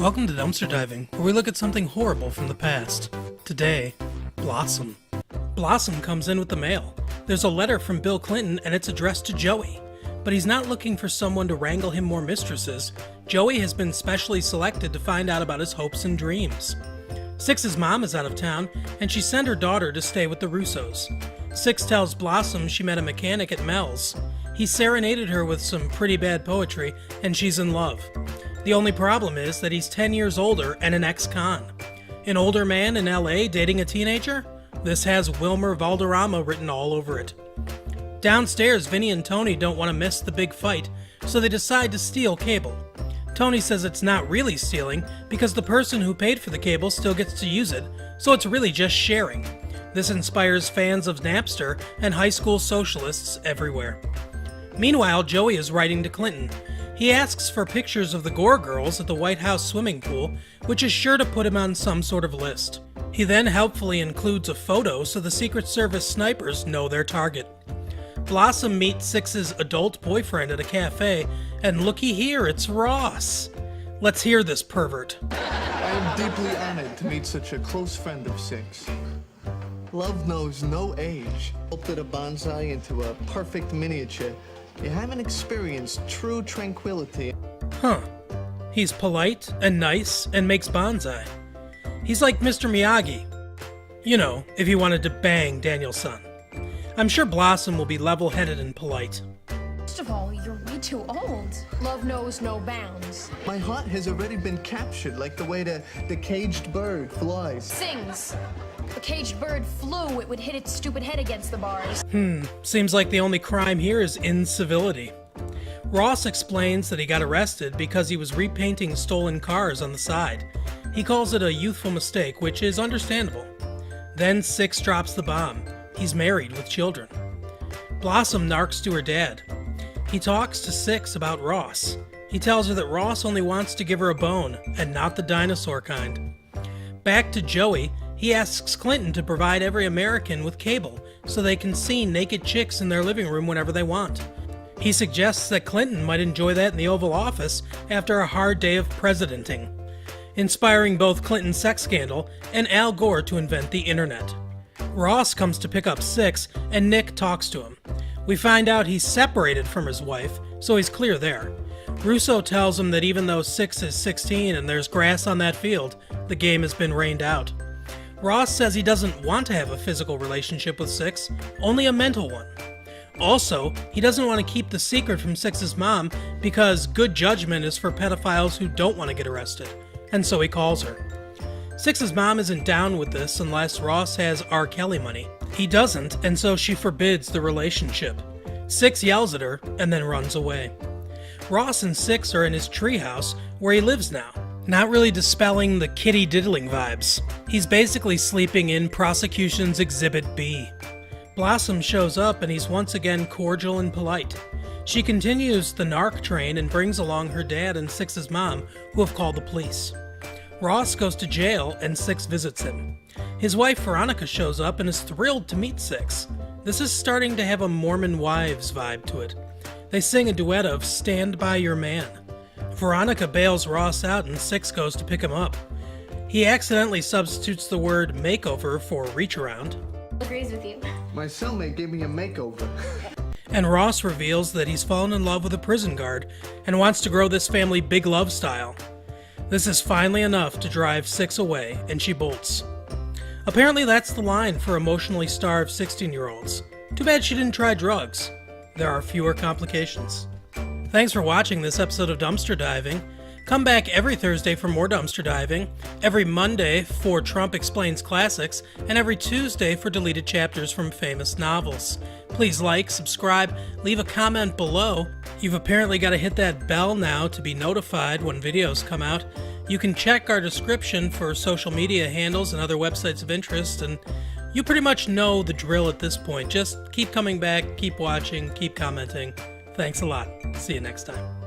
Welcome to Dumpster Diving, where we look at something horrible from the past. Today, Blossom. Blossom comes in with the mail. There's a letter from Bill Clinton and it's addressed to Joey. But he's not looking for someone to wrangle him more mistresses. Joey has been specially selected to find out about his hopes and dreams. Six's mom is out of town, and she sent her daughter to stay with the Russos. Six tells Blossom she met a mechanic at Mel's. He serenaded her with some pretty bad poetry, and she's in love. The only problem is that he's 10 years older and an ex-con. An older man in LA dating a teenager? This has Wilmer Valderrama written all over it. Downstairs, Vinny and Tony don't want to miss the big fight, so they decide to steal cable. Tony says it's not really stealing because the person who paid for the cable still gets to use it, so it's really just sharing. This inspires fans of Napster and high school socialists everywhere. Meanwhile, Joey is writing to Clinton. He asks for pictures of the Gore girls at the White House swimming pool, which is sure to put him on some sort of list. He then helpfully includes a photo so the Secret Service snipers know their target. Blossom meets Six's adult boyfriend at a cafe, and looky here, it's Ross. Let's hear this pervert. I am deeply honored to meet such a close friend of Six. Love knows no age. Sculpted a bonsai into a perfect miniature. You haven't experienced true tranquility. Huh. He's polite and nice and makes bonsai. He's like Mr. Miyagi. You know, if he wanted to bang Daniel's son. I'm sure Blossom will be level-headed and polite. First of all, you're way too old. Love knows no bounds. My heart has already been captured like the way the caged bird flies. Sings. If a caged bird flew, it would hit its stupid head against the bars. Seems like the only crime here is incivility. Ross explains that he got arrested because he was repainting stolen cars on the side. He calls it a youthful mistake, which is understandable. Then Six drops the bomb. He's married with children. Blossom narks to her dad. He talks to Six about Ross. He tells her that Ross only wants to give her a bone, and not the dinosaur kind. Back to Joey, he asks Clinton to provide every American with cable so they can see naked chicks in their living room whenever they want. He suggests that Clinton might enjoy that in the Oval Office after a hard day of presidenting, inspiring both Clinton's sex scandal and Al Gore to invent the internet. Ross comes to pick up Six, and Nick talks to him. We find out he's separated from his wife, so he's clear there. Russo tells him that even though Six is 16 and there's grass on that field, the game has been rained out. Ross says he doesn't want to have a physical relationship with Six, only a mental one. Also, he doesn't want to keep the secret from Six's mom because good judgment is for pedophiles who don't want to get arrested, and so he calls her. Six's mom isn't down with this unless Ross has R. Kelly money. He doesn't, and so she forbids the relationship. Six yells at her and then runs away. Ross and Six are in his treehouse where he lives now, not really dispelling the kitty diddling vibes. He's basically sleeping in Prosecution's Exhibit B. Blossom shows up and he's once again cordial and polite. She continues the narc train and brings along her dad and Six's mom, who have called the police. Ross goes to jail and Six visits him. His wife Veronica shows up and is thrilled to meet Six. This is starting to have a Mormon Wives vibe to it. They sing a duet of Stand By Your Man. Veronica bails Ross out and Six goes to pick him up. He accidentally substitutes the word makeover for reach around. Agrees with you. My cellmate gave me a makeover. And Ross reveals that he's fallen in love with a prison guard and wants to grow this family big love style. This is finally enough to drive Six away, and she bolts. Apparently that's the line for emotionally starved 16-year-olds. Too bad she didn't try drugs. There are fewer complications. Thanks for watching this episode of Dumpster Diving. Come back every Thursday for more dumpster diving, every Monday for Trump Explains Classics, and every Tuesday for deleted chapters from famous novels. Please like, subscribe, leave a comment below. You've apparently got to hit that bell now to be notified when videos come out. You can check our description for social media handles and other websites of interest, and you pretty much know the drill at this point. Just keep coming back, keep watching, keep commenting. Thanks a lot. See you next time.